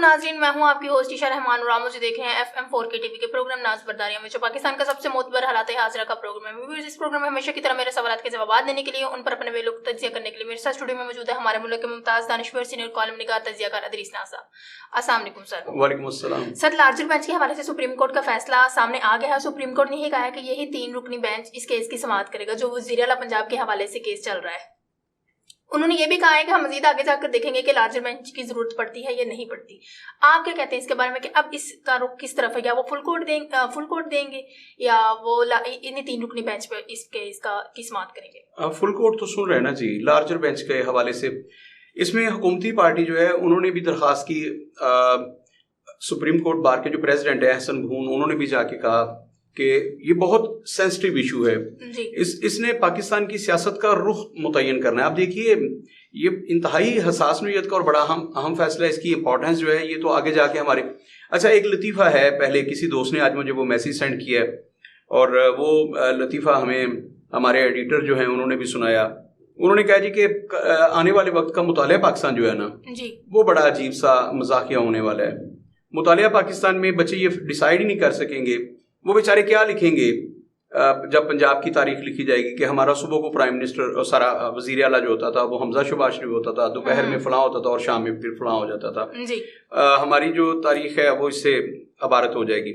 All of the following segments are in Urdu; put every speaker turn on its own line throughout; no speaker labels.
ناظرین، میں ہوں آپ کی ہوسٹ عشاء رحمان اور آپ مجھے دیکھ رہے ہیں FM4 کے TV کے پروگرام ناز برداریاں میں، جو پاکستان کا سب سے معتبر حالات حاضرہ کا پروگرام ہے۔ ویورز، اس پروگرام میں ہمیشہ کی طرح میرے سوالات کے جوابات دینے کے لیے، ان پر اپنے ویلو تجزیہ کرنے کے لیے میرے ساتھ اسٹوڈیو میں موجود ہے ہمارے ملک کے ممتاز دانشور سینئر کالم نگار تجزیہ کار ادریس ناز صاحب۔ السلام علیکم سر۔
وعلیکم السلام۔
سر، لارجر بینچ کے حوالے سے سپریم کورٹ کا فیصلہ سامنے آ گیا ہے۔ سپریم کورٹ نے یہ کہا ہے کہ یہی 3 رکنی بینچ اس کیس کی سماعت کرے گا جو وزیر اعلیٰ پنجاب کے حوالے سے کیس چل رہا ہے۔ انہوں نے یہ بھی کہا ہے کہ ہم مزید آگے جا کر دیکھیں گے کہ لارجر بینچ کی ضرورت پڑتی ہے یا نہیں پڑتی۔ آپ کیا کہتے ہیں اس کے بارے میں کہ اب اس کا رخ کس طرف ہے؟ یا وہ فل کورٹ دیں گے یا وہ انہیں 3 رکنی بینچ پہ اس کیس کی سماعت کریں گے؟
فل کورٹ تو سن رہے ہیں نا جی، لارجر بینچ کے حوالے سے اس میں حکومتی پارٹی جو ہے انہوں نے بھی درخواست کی، سپریم کورٹ بار کے جو پریزیڈنٹ ہے احسن بھون، انہوں نے بھی جا کے کہا کہ یہ بہت سینسٹیو ایشو ہے
جی۔
اس نے پاکستان کی سیاست کا رخ متعین کرنا ہے۔ اب دیکھیے، یہ انتہائی حساس نوعیت کا اور بڑا اہم فیصلہ ہے، اس کی امپورٹنس جو ہے یہ تو آگے جا کے ہمارے ایک لطیفہ ہے، پہلے کسی دوست نے آج مجھے وہ میسیج سینڈ کیا ہے اور وہ لطیفہ ہمیں ہمارے ایڈیٹر جو ہیں انہوں نے بھی سنایا۔ انہوں نے کہا جی کہ آنے والے وقت کا مطالعہ پاکستان جو ہے نا
جی،
وہ بڑا عجیب سا مذاقیہ ہونے والا ہے۔ مطالعہ پاکستان میں بچے یہ ڈیسائیڈ ہی نہیں کر سکیں گے، وہ بیچارے کیا لکھیں گے جب پنجاب کی تاریخ لکھی جائے گی کہ ہمارا صبح کو پرائم منسٹر سارا وزیر اعلیٰ جو ہوتا تھا وہ حمزہ شہباز شریف ہوتا تھا، دوپہر میں فلاں ہوتا تھا اور شام میں پھر فلاں ہو جاتا تھا۔
جی،
ہماری جو تاریخ ہے وہ اس سے عبارت ہو جائے گی۔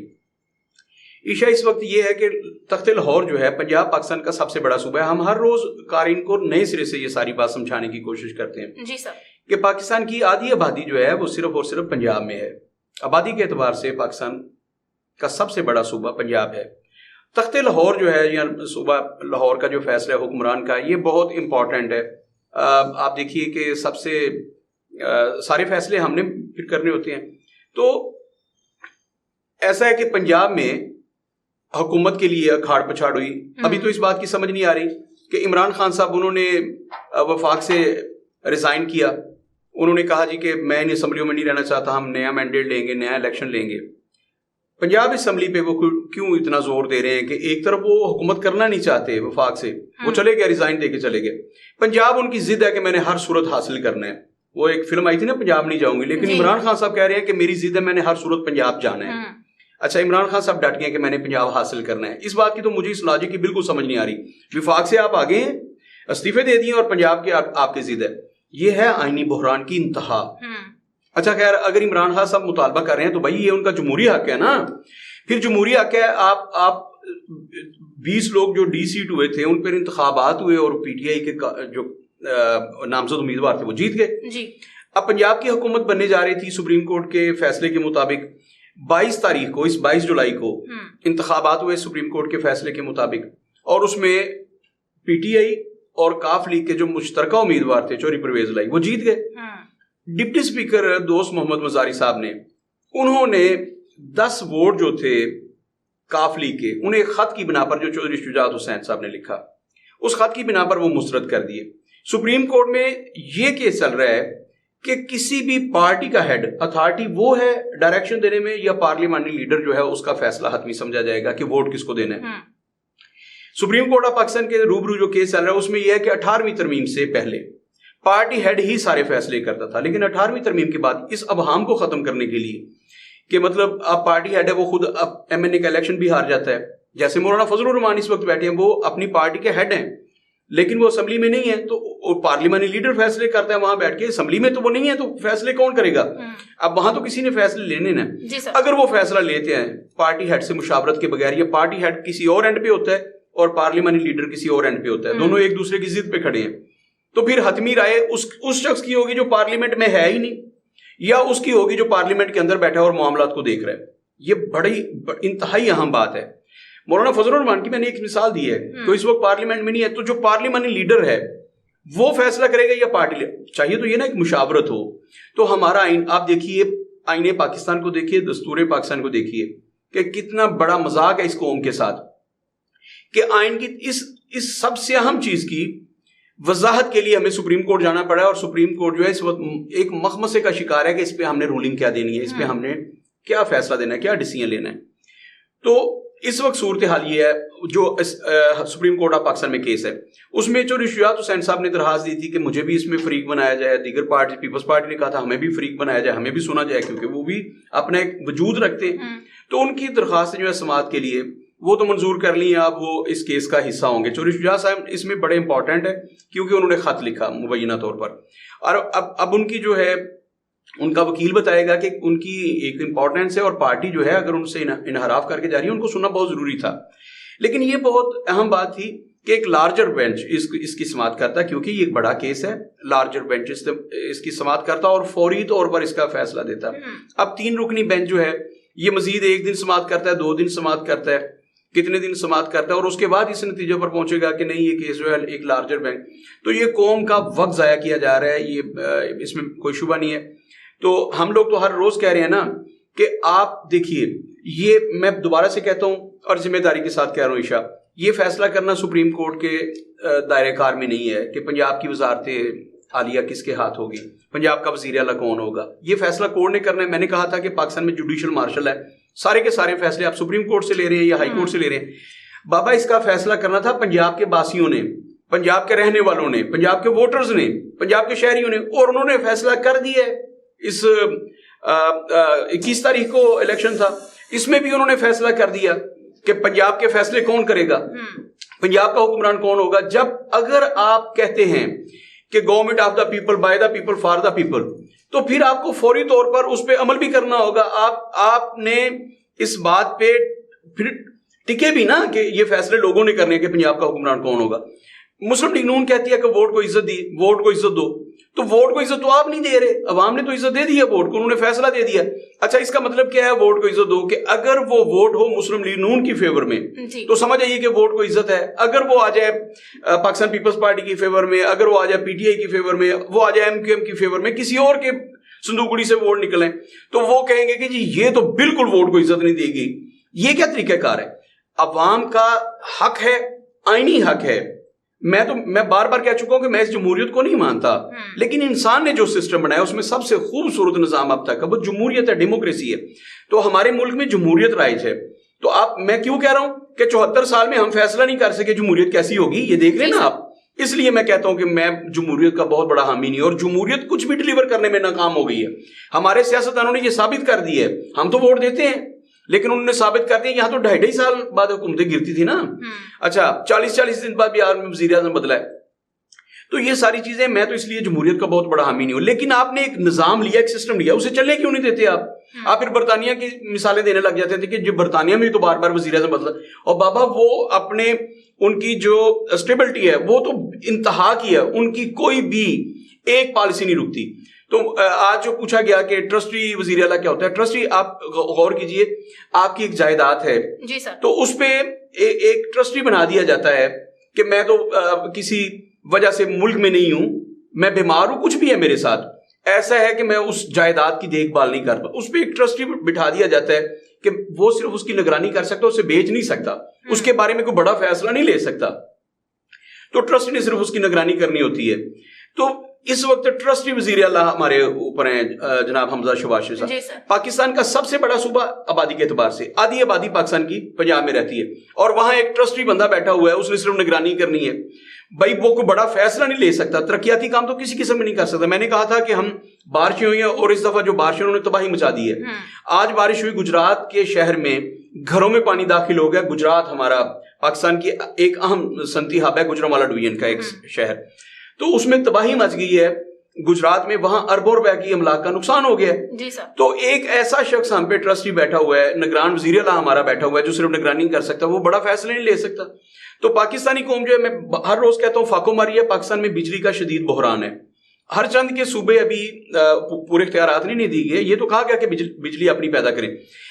عشاء، اس وقت یہ ہے کہ تخت لاہور جو ہے پنجاب پاکستان کا سب سے بڑا صوبہ ہے۔ ہم ہر روز قارئین کو نئے سرے سے یہ ساری بات سمجھانے کی کوشش کرتے ہیں
جی سر،
کہ پاکستان کی آدھی آبادی جو ہے وہ صرف اور صرف پنجاب میں ہے۔ آبادی کے اعتبار سے پاکستان کا سب سے بڑا صوبہ پنجاب ہے۔ تخت لاہور جو ہے یا صوبہ لاہور کا جو فیصلہ ہے حکمران کا، یہ بہت امپورٹنٹ ہے۔ آپ دیکھیے کہ سب سے سارے فیصلے ہم نے پھر کرنے ہوتے ہیں، تو ایسا ہے کہ پنجاب میں حکومت کے لیے اکھاڑ پچھاڑ ہوئی۔ ابھی تو اس بات کی سمجھ نہیں آ رہی کہ عمران خان صاحب انہوں نے وفاق سے ریزائن کیا، انہوں نے کہا جی کہ میں ان اسمبلیوں میں نہیں رہنا چاہتا، ہم نیا مینڈیٹ لیں گے، نیا الیکشن لیں گے۔ پنجاب اسمبلی پہ وہ کیوں اتنا زور دے رہے ہیں کہ ایک طرف وہ حکومت کرنا نہیں چاہتے وفاق سے، وہ چلے گئے، ریزائن دے کے چلے گئے۔ پنجاب ان کی ضد ہے کہ میں نے ہر صورت حاصل کرنا ہے۔ وہ ایک فلم آئی تھی نا پنجاب نہیں جاؤں گی، لیکن عمران خان صاحب کہہ رہے ہیں کہ میری ضد ہے، میں نے ہر صورت پنجاب جانا ہے۔ اچھا، عمران خان صاحب ڈٹ گئے کہ میں نے پنجاب حاصل کرنا ہے۔ اس بات کی تو مجھے اس لاجک کی بالکل سمجھ نہیں آ رہی۔ وفاق سے آپ آگے ہیں، استعفے دے دیے اور پنجاب کے آپ کی ضد ہے۔ یہ ہے آئینی بحران کی انتہا۔ اچھا خیر، اگر عمران خان صاحب مطالبہ کر رہے ہیں تو بھائی یہ ان کا جمہوری حق ہے نا، پھر جمہوری حق ہے۔ آپ 20 لوگ جو ڈی سیٹ ہوئے تھے ان پر انتخابات ہوئے اور پی ٹی آئی کے جو نامزد امیدوار تھے وہ جیت گئے جی۔ اب پنجاب کی حکومت بننے جا رہی تھی، سپریم کورٹ کے فیصلے کے مطابق 22 تاریخ کو، اس 22 جولائی کو انتخابات ہوئے سپریم کورٹ کے فیصلے کے مطابق، اور اس میں پی ٹی آئی اور کاف لیگ کے جو مشترکہ امیدوار تھے چوری پرویز لائی، وہ جیت گئے۔ ڈپٹی اسپیکر دوست محمد مزاری صاحب نے، انہوں نے 10 ووٹ جو تھے کاف لیگ کے، انہیں ایک خط کی بنا پر جو چودھری شجاعت حسین صاحب نے لکھا، اس خط کی بنا پر وہ مسترد کر دیے۔ سپریم کورٹ میں یہ کیس چل رہا ہے کہ کسی بھی پارٹی کا ہیڈ اتھارٹی وہ ہے ڈائریکشن دینے میں، یا پارلیمانی لیڈر جو ہے اس کا فیصلہ حتمی سمجھا جائے گا کہ ووٹ کس کو دینا ہے۔ سپریم کورٹ آف پاکستان کے روبرو جو کیس چل رہا ہے اس میں یہ ہے کہ 18ویں ترمیم سے پہلے پارٹی ہیڈ ہی سارے فیصلے کرتا تھا، لیکن 18ویں ترمیم کے بعد اس ابہام کو ختم کرنے کے لیے کہ مطلب اب پارٹی ہیڈ ہے وہ خود اب ایم این اے کا الیکشن بھی ہار جاتا ہے، جیسے مولانا فضل الرحمان اس وقت بیٹھے ہیں، وہ اپنی پارٹی کے ہیڈ ہیں لیکن وہ اسمبلی میں نہیں ہے، تو پارلیمانی لیڈر فیصلے کرتا ہے وہاں بیٹھ کے، اسمبلی میں تو وہ نہیں ہے تو فیصلے کون کرے گا؟ اب وہاں تو کسی نے فیصلے لینے نا۔ اگر وہ فیصلہ لیتے ہیں پارٹی ہیڈ سے مشاورت کے بغیر، یا پارٹی ہیڈ کسی اور اینڈ پہ ہوتا ہے اور پارلیمانی لیڈر کسی اور اینڈ پہ ہوتا ہے، دونوں ایک دوسرے کی ضد پہ کھڑے ہیں، تو پھر حتمی رائے اس شخص کی ہوگی جو پارلیمنٹ میں ہے ہی نہیں، یا اس کی ہوگی جو پارلیمنٹ کے اندر بیٹھا ہے اور معاملات کو دیکھ رہا ہے۔ یہ بڑی انتہائی اہم بات ہے۔ مولانا فضل الرحمان کی میں نے ایک مثال دی ہے، تو اس وقت پارلیمنٹ میں نہیں ہے، تو جو پارلیمانی لیڈر ہے وہ فیصلہ کرے گا یا پارٹی چاہیے؟ تو یہ نا ایک مشاورت ہو۔ تو ہمارا آئین آپ دیکھیے، آئین پاکستان کو دیکھیے، دستور پاکستان کو دیکھیے کہ کتنا بڑا مذاق ہے اس قوم کے ساتھ کہ آئین کی اس سب سے اہم چیز کی وضاحت کے لیے ہمیں سپریم کورٹ جانا پڑا ہے، اور سپریم کورٹ جو ہے اس وقت ایک مخمصے کا شکار ہے کہ اس پہ ہم نے رولنگ کیا دینی ہے، اس پہ ہم نے کیا فیصلہ دینا ہے، کیا ڈیسیژن لینا ہے۔ تو اس وقت صورتحال یہ ہے جو سپریم کورٹ آف پاکستان میں کیس ہے، اس میں جو رشویات حسین صاحب نے درخواست دی تھی کہ مجھے بھی اس میں فریق بنایا جائے، دیگر پارٹی پیپلز پارٹی نے کہا تھا ہمیں بھی فریق بنایا جائے، ہمیں بھی سنا جائے، کیونکہ وہ بھی اپنا ایک وجود رکھتے ہیں، تو ان کی درخواست جو ہے سماعت کے لیے وہ تو منظور کر لی ہیں، اب وہ اس کیس کا حصہ ہوں گے۔ چوری شجاع صاحب اس میں بڑے امپورٹنٹ ہے کیونکہ انہوں نے خط لکھا مبینہ طور پر، اور اب ان کی جو ہے ان کا وکیل بتائے گا کہ ان کی ایک امپورٹنس ہے، اور پارٹی جو ہے اگر ان سے انحراف کر کے جا رہی ہے ان کو سننا بہت ضروری تھا۔ لیکن یہ بہت اہم بات تھی کہ ایک لارجر بینچ اس کی سماعت کرتا، کیونکہ یہ ایک بڑا کیس ہے، لارجر بینچ اس کی سماعت کرتا اور فوری طور پر اس کا فیصلہ دیتا۔ اب 3 رکنی بینچ جو ہے یہ مزید 1 دن سماعت کرتا ہے، 2 دن سماعت کرتا ہے، کتنے دن سماعت کرتا ہے، اور اس کے بعد اس نتیجے پر پہنچے گا کہ نہیں یہ کیس جو ہے ایک لارجر بینچ، تو یہ قوم کا وقت ضائع کیا جا رہا ہے، یہ اس میں کوئی شبہ نہیں ہے۔ تو ہم لوگ تو ہر روز کہہ رہے ہیں نا کہ آپ دیکھیے، یہ میں دوبارہ سے کہتا ہوں اور ذمہ داری کے ساتھ کہہ رہا ہوں عشاء، یہ فیصلہ کرنا سپریم کورٹ کے دائرہ کار میں نہیں ہے کہ پنجاب کی وزارت عالیہ کس کے ہاتھ ہوگی، پنجاب کا وزیر اعلیٰ کون ہوگا، یہ فیصلہ کورٹ نے کرنا ہے۔ میں نے کہا تھا کہ پاکستان میں جوڈیشل مارشل ہے، سارے کے سارے فیصلے آپ سپریم کورٹ سے لے رہے ہیں یا ہائی کورٹ سے لے رہے ہیں، بابا اس کا فیصلہ کرنا تھا پنجاب کے باسیوں نے، پنجاب کے رہنے والوں نے، پنجاب کے ووٹرز نے، پنجاب کے شہریوں نے، اور انہوں نے فیصلہ کر دیا ہے۔ اس 21 تاریخ کو الیکشن تھا، اس میں بھی انہوں نے فیصلہ کر دیا کہ پنجاب کے فیصلے کون کرے گا، پنجاب کا حکمران کون ہوگا۔ جب اگر آپ کہتے ہیں کہ government of the people, by the people, for the people, تو پھر آپ کو فوری طور پر اس پہ عمل بھی کرنا ہوگا۔ آپ نے اس بات پہ پھر ٹکے بھی نا کہ یہ فیصلے لوگوں نے کرنے کہ پنجاب کا حکمران کون ہوگا۔ مسلم لیگ نون کہتی ہے کہ ووٹ کو عزت دی، ووٹ کو عزت دو، تو ووٹ کو عزت تو آپ نہیں دے رہے، عوام نے تو عزت دے دی ہے ووٹ کو، انہوں نے فیصلہ دے دیا۔ اچھا اس کا مطلب کیا ہے ووٹ کو عزت دو؟ کہ اگر وہ ووٹ ہو مسلم لیگ نون کی فیور میں تو سمجھ آئیے کہ ووٹ کو عزت ہے، اگر وہ آ جائے پاکستان پیپلز پارٹی کی فیور میں، اگر وہ آ جائے پی ٹی آئی کی فیور میں، وہ آ جائے MQM کی فیور میں، کسی اور کے صندوقڑی سے ووٹ نکلیں، تو وہ کہیں گے کہ جی یہ تو بالکل ووٹ کو عزت نہیں دے گی۔ یہ کیا طریقہ کار ہے؟ عوام کا حق ہے، آئینی حق ہے۔ میں بار بار کہہ چکا ہوں کہ میں اس جمہوریت کو نہیں مانتا، لیکن انسان نے جو سسٹم بنایا اس میں سب سے خوبصورت نظام اب تک وہ جمہوریت ہے، ڈیموکریسی ہے۔ تو ہمارے ملک میں جمہوریت رائج ہے، تو میں کیوں کہہ رہا ہوں کہ 74 سال میں ہم فیصلہ نہیں کر سکے جمہوریت کیسی ہوگی، یہ دیکھ لیں نا آپ۔ اس لیے میں کہتا ہوں کہ میں جمہوریت کا بہت بڑا حامی نہیں، اور جمہوریت کچھ بھی ڈیلیور کرنے میں ناکام ہو گئی ہے۔ ہمارے سیاستدانوں نے یہ ثابت کر دی ہے، ہم تو ووٹ دیتے ہیں لیکن انہوں نے ثابت کر دیا، یہاں تو 2.5 سال بعد حکومتیں گرتی تھی نا، اچھا 40 دن بعد بہار میں وزیر اعظم بدلا ہے۔ تو یہ ساری چیزیں، میں تو اس لیے جمہوریت کا بہت بڑا حامی نہیں ہوں، لیکن آپ نے ایک نظام لیا، ایک سسٹم لیا، اسے چلنے کیوں نہیں دیتے آپ پھر برطانیہ کی مثالیں دینے لگ جاتے تھے کہ جو برطانیہ میں تو بار بار وزیر اعظم بدلا، اور بابا وہ اپنے ان کی جو اسٹیبلٹی ہے وہ تو انتہا کی ہے، ان کی کوئی بھی ایک پالیسی نہیں رکتی۔ تو آج جو پوچھا گیا کہ ٹرسٹی وزیر اعلیٰ کیا ہوتا ہے، ٹرسٹی آپ غور کیجئے، آپ کی ایک جائیداد ہے
جی سر، تو
اس پہ ایک ٹرسٹی بنا دیا جاتا ہے کہ میں تو کسی وجہ سے ملک میں نہیں ہوں، میں بیمار ہوں، کچھ بھی ہے میرے ساتھ، ایسا ہے کہ میں اس جائیداد کی دیکھ بھال نہیں کر پا، اس پہ ایک ٹرسٹی بٹھا دیا جاتا ہے کہ وہ صرف اس کی نگرانی کر سکتا، اسے بیچ نہیں سکتا، اس کے بارے میں کوئی بڑا فیصلہ نہیں لے سکتا، تو ٹرسٹی نے صرف اس کی نگرانی کرنی ہوتی ہے۔ تو اس وقت ٹرسٹی وزیر اعلیٰ ہمارے اوپر ہیں جناب حمزہ شہباز شریف صاحب۔ پاکستان کا سب سے بڑا صوبہ آبادی کے اعتبار سے، آدھی آبادی پاکستان کی پنجاب میں رہتی ہے، اور وہاں ایک ٹرسٹی بندہ بیٹھا ہوا ہے، اس نے صرف نگرانی کرنی ہے۔ بھائی وہ کوئی بڑا فیصلہ نہیں لے سکتا، ترقیاتی کام تو کسی قسم میں نہیں کر سکتا۔ میں نے کہا تھا کہ ہم بارشیں ہوئی ہیں، اور اس دفعہ جو بارشیں انہوں نے تباہی مچا دی ہے۔ آج بارش ہوئی گجرات کے شہر میں، گھروں میں پانی داخل ہو گیا۔ گجرات ہمارا پاکستان کی ایک اہم صنعتی ہب ہے، گوجرانوالا ڈویژن کا ایک شہر، تو اس میں تباہی مچ گئی ہے گجرات میں، وہاں اربوں روپے کی املاک کا نقصان ہو گیا ہے۔
جی سر،
تو ایک ایسا شخص ہم پہ ٹرسٹی بیٹھا ہوا ہے، نگران وزیر اعلیٰ ہمارا بیٹھا ہوا ہے جو صرف نگرانی کر سکتا، وہ بڑا فیصلہ نہیں لے سکتا۔ تو پاکستانی قوم جو ہے، میں ہر روز کہتا ہوں فاقوں ماری ہے، پاکستان میں بجلی کا شدید بحران ہے۔ ہر چند کے صوبے ابھی پورے اختیارات نہیں دی گئے، یہ تو کہا گیا کہ بجلی اپنی پیدا کریں،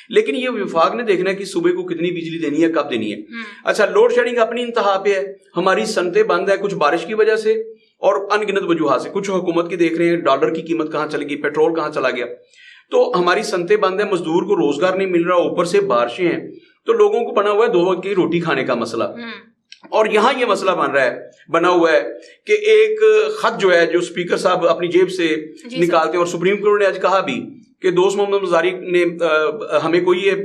لیکن یہ وفاق نے دیکھنا ہے کہ صوبے کو کتنی بجلی دینی ہے، کب دینی ہے۔ اچھا لوڈ شیڈنگ اپنی انتہا پہ ہے، ہماری صنعتیں بند ہے، کچھ بارش کی وجہ سے اور ان گنت وجوہات سے، کچھ حکومت کی دیکھ رہے ہیں ڈالر کی قیمت کہاں چلے گی، پیٹرول کہاں چلا گیا، تو ہماری صنعتیں بند ہیں، مزدور کو روزگار نہیں مل رہا، اوپر سے بارشیں ہیں، تو لوگوں کو بنا ہوا ہے 2 وقت کی روٹی کھانے کا مسئلہ۔ اور یہاں یہ مسئلہ بنا ہوا ہے کہ ایک خط جو ہے جو اسپیکر صاحب اپنی جیب سے نکالتے ہیں، اور سپریم کورٹ نے آج کہا بھی کہ دوست محمد مزاری نے ہمیں کوئی یہ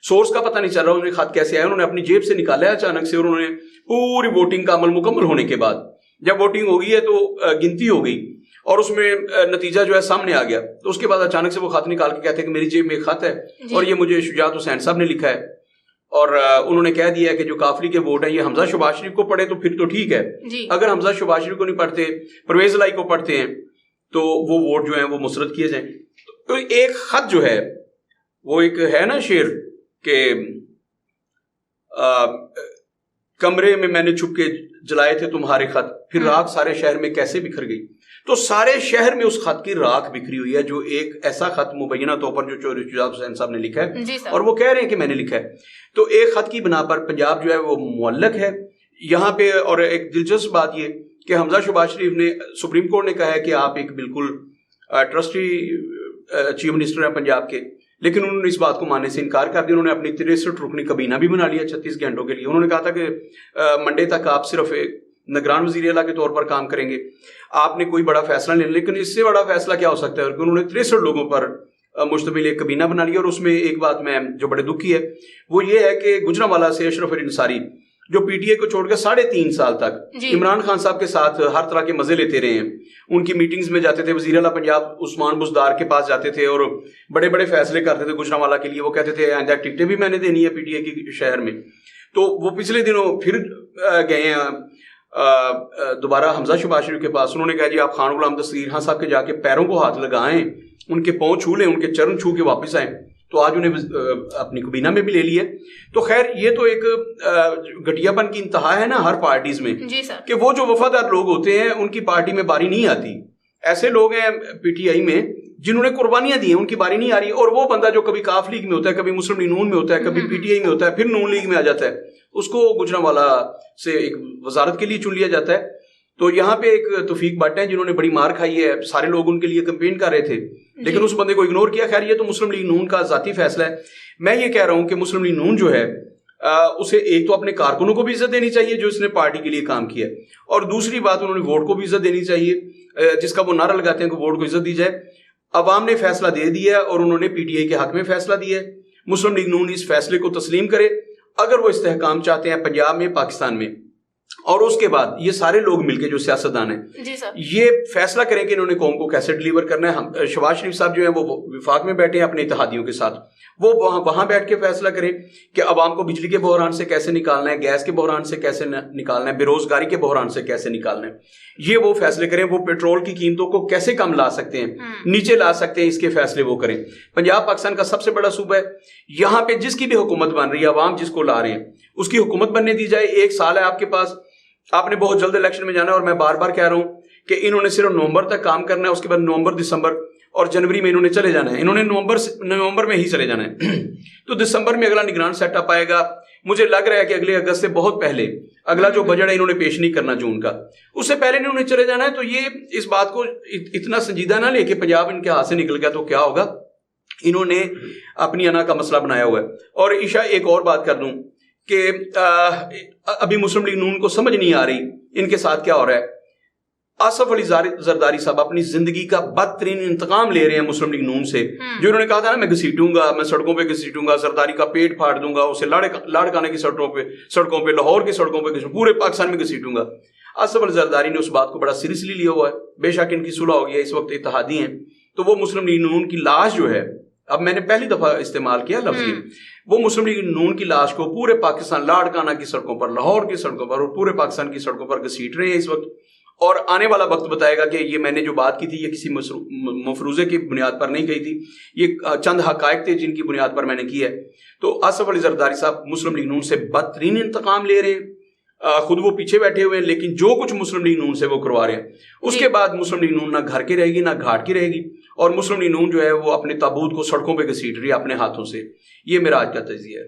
سورس کا پتہ نہیں چل رہا انہیں خط کیسے آیا, انہوں نے اپنی جیب سے نکالا ہے اچانک سے, اور انہوں نے پوری ووٹنگ کا عمل مکمل ہونے کے بعد جب ووٹنگ ہو گئی ہے تو گنتی ہو گئی اور اس میں نتیجہ جو ہے سامنے آ گیا, تو اس کے بعد اچانک سے وہ خط نکال کے کہتے ہیں کہ میری جیب میں ایک خط ہے اور یہ مجھے شجاعت حسین صاحب نے لکھا ہے, اور انہوں نے کہہ دیا ہے کہ جو قافلی کے ووٹ ہیں یہ حمزہ شہباز شریف کو پڑھے تو پھر تو ٹھیک ہے, اگر حمزہ شہباز شریف کو نہیں پڑھتے پرویز الہی کو پڑھتے ہیں تو وہ ووٹ جو ہیں وہ مسرد کیے جائیں. تو ایک خط جو ہے وہ ایک ہے نا شعر کہ کمرے میں نے چھپ کے جلائے تھے تمہارے خط, پھر راکھ سارے شہر میں کیسے بکھر گئی. تو سارے شہر میں اس خط کی راکھ بکھری ہوئی ہے, جو ایک ایسا خط مبینہ طور پر جو چوہدری شجاعت حسین صاحب نے لکھا ہے اور وہ کہہ رہے ہیں کہ میں نے لکھا ہے. تو ایک خط کی بنا پر پنجاب جو ہے وہ معلق ہے یہاں پہ. اور ایک دلچسپ بات یہ کہ حمزہ شہباز شریف نے سپریم کورٹ نے کہا ہے کہ آپ ایک بالکل ٹرسٹی چیف منسٹر ہیں پنجاب کے, لیکن انہوں نے اس بات کو ماننے سے انکار کر دیا. انہوں نے اپنی 63 رکنی کابینہ بھی بنا لیا 36 گھنٹوں کے لیے. انہوں نے کہا تھا کہ منڈے تک آپ صرف نگران وزیر اعلیٰ کے طور پر کام کریں گے, آپ نے کوئی بڑا فیصلہ نہیں, لیکن اس سے بڑا فیصلہ کیا ہو سکتا ہے. انہوں نے 63 لوگوں پر مشتمل ایک کابینہ بنا لیا, اور اس میں ایک بات میں جو بڑے دکھ کی ہے وہ یہ ہے کہ گجرانوالہ سے اشرف علی انصاری جو پی ٹی اے کو چھوڑ کے 3.5 سال تک عمران خان صاحب کے ساتھ ہر طرح کے مزے لیتے رہے ہیں, ان کی میٹنگز میں جاتے تھے, وزیر اعلیٰ پنجاب عثمان بزدار کے پاس جاتے تھے اور بڑے بڑے فیصلے کرتے تھے گجرانوالہ کے لیے. وہ کہتے تھے آئندہ ٹکٹیں بھی میں نے دینی ہے پی ٹی اے کی شہر میں. تو وہ پچھلے دنوں پھر گئے ہیں دوبارہ حمزہ شہباز شریف کے پاس. انہوں نے کہا جی آپ خان غلام دستگیر خان صاحب کے جا کے پیروں کو ہاتھ لگائیں, ان کے پاؤں چھو لیں, ان کے چرن چھو کے واپس آئیں. تو آج انہیں اپنی کابینہ میں بھی لے لی ہے. تو خیر یہ تو ایک گھٹیا پن کی انتہا ہے نا ہر پارٹیز میں, کہ وہ جو وفادار لوگ ہوتے ہیں ان کی پارٹی میں باری نہیں آتی. ایسے لوگ ہیں پی ٹی آئی میں جنہوں نے قربانیاں دی ہیں, ان کی باری نہیں آ رہی. اور وہ بندہ جو کبھی کاف لیگ میں ہوتا ہے, کبھی مسلم لیگ نون میں ہوتا ہے, کبھی پی ٹی آئی میں ہوتا ہے, پھر نون لیگ میں آ جاتا ہے, اس کو گجرانوالہ سے ایک وزارت کے لیے چن لیا جاتا ہے. تو یہاں پہ ایک توفیق بٹ ہیں جنہوں نے بڑی مار کھائی ہے, سارے لوگ ان کے لیے کمپین کر رہے تھے لیکن اس بندے کو اگنور کیا. خیر یہ تو مسلم لیگ نون کا ذاتی فیصلہ ہے. میں یہ کہہ رہا ہوں کہ مسلم لیگ نون جو ہے اسے ایک تو اپنے کارکنوں کو بھی عزت دینی چاہیے جو اس نے پارٹی کے لیے کام کیا ہے, اور دوسری بات انہوں نے ووٹ کو بھی عزت دینی چاہیے جس کا وہ نعرہ لگاتے ہیں کہ ووٹ کو عزت دی جائے. عوام نے فیصلہ دے دیا اور انہوں نے پی ٹی آئی کے حق میں فیصلہ دیا ہے. مسلم لیگ نون اس فیصلے کو تسلیم کرے اگر وہ استحکام چاہتے ہیں پنجاب میں, پاکستان میں, اور اس کے بعد یہ سارے لوگ مل کے جو سیاستدان ہیں یہ فیصلہ کریں کہ انہوں نے قوم کو کیسے ڈیلیور کرنا ہے. شہباز شریف صاحب جو ہیں وہ وفاق میں بیٹھے ہیں اپنے اتحادیوں کے ساتھ, وہ وہاں بیٹھ کے فیصلہ کریں کہ عوام کو بجلی کے بحران سے کیسے نکالنا ہے, گیس کے بحران سے کیسے نکالنا ہے, بے روزگاری کے بحران سے کیسے نکالنا ہے. یہ وہ فیصلے کریں. وہ پیٹرول کی قیمتوں کو کیسے کم لا سکتے ہیں, نیچے لا سکتے ہیں, اس کے فیصلے وہ کریں. پنجاب پاکستان کا سب سے بڑا صوبہ ہے, یہاں پہ جس کی بھی حکومت بن رہی ہے عوام جس کو لا رہے ہیں اس کی حکومت بننے دی جائے. 1 سال ہے آپ کے پاس, آپ نے بہت جلد الیکشن میں جانا ہے, اور میں بار بار کہہ رہا ہوں کہ انہوں نے صرف نومبر تک کام کرنا ہے, اس کے بعد نومبر دسمبر اور جنوری میں انہوں نے چلے جانا ہے. انہوں نے نومبر میں ہی چلے جانا ہے تو دسمبر میں اگلا نگران سیٹ اپ آئے گا. مجھے لگ رہا ہے کہ اگلے اگست سے بہت پہلے اگلا جو بجٹ ہے انہوں نے پیش نہیں کرنا جون کا, اس سے پہلے انہوں نے چلے جانا ہے. تو یہ اس بات کو اتنا سنجیدہ نہ لے کہ پنجاب ان کے ہاتھ سے نکل گیا تو کیا ہوگا. انہوں نے اپنی انا کا مسئلہ بنایا ہوا ہے. اور عشاء ایک اور بات کر دوں کہ ابھی مسلم لیگ نون کو سمجھ نہیں آ رہی ان کے ساتھ کیا ہو رہا ہے. آصف علی زرداری صاحب اپنی زندگی کا بدترین انتقام لے رہے ہیں مسلم لیگ نون سے, جو انہوں نے کہا تھا نا میں گھسیٹوں گا, میں سڑکوں پہ گھسیٹوں گا, زرداری کا پیٹ پھاڑ دوں گا, اسے لاڑکانے کی سڑکوں پہ لاہور کی سڑکوں پہ پورے پاکستان میں گھسیٹوں گا. آصف علی زرداری نے اس بات کو بڑا سیریسلی لیا ہوا ہے. بے شک ان کی صلح ہو گئی ہے, اس وقت اتحادی ہیں. تو وہ مسلم لیگ نون کی لاش جو ہے, اب میں نے پہلی دفعہ استعمال کیا لفظ, وہ مسلم لیگ نون کی لاش کو پورے پاکستان لاڑکانہ کی سڑکوں پر, لاہور کی سڑکوں پر اور پورے پاکستان کی سڑکوں پر گھسیٹ رہے ہیں اس وقت. اور آنے والا وقت بتائے گا کہ یہ میں نے جو بات کی تھی یہ کسی مفروضے کی بنیاد پر نہیں کہی تھی, یہ چند حقائق تھے جن کی بنیاد پر میں نے کی ہے. تو آصف علی زرداری صاحب مسلم لیگ نون سے بدترین انتقام لے رہے ہیں, خود وہ پیچھے بیٹھے ہوئے ہیں, لیکن جو کچھ مسلم لیگ نون سے وہ کروا رہے ہیں. اس کے بعد مسلم لیگ نون نہ گھر کی رہے گی نہ گھاٹ کی رہے گی, اور مسلم لیگ نون جو ہے وہ اپنے تابوت کو سڑکوں پہ گھسیٹ رہی ہے اپنے ہاتھوں سے. یہ میرا آج کا تجزیہ ہے.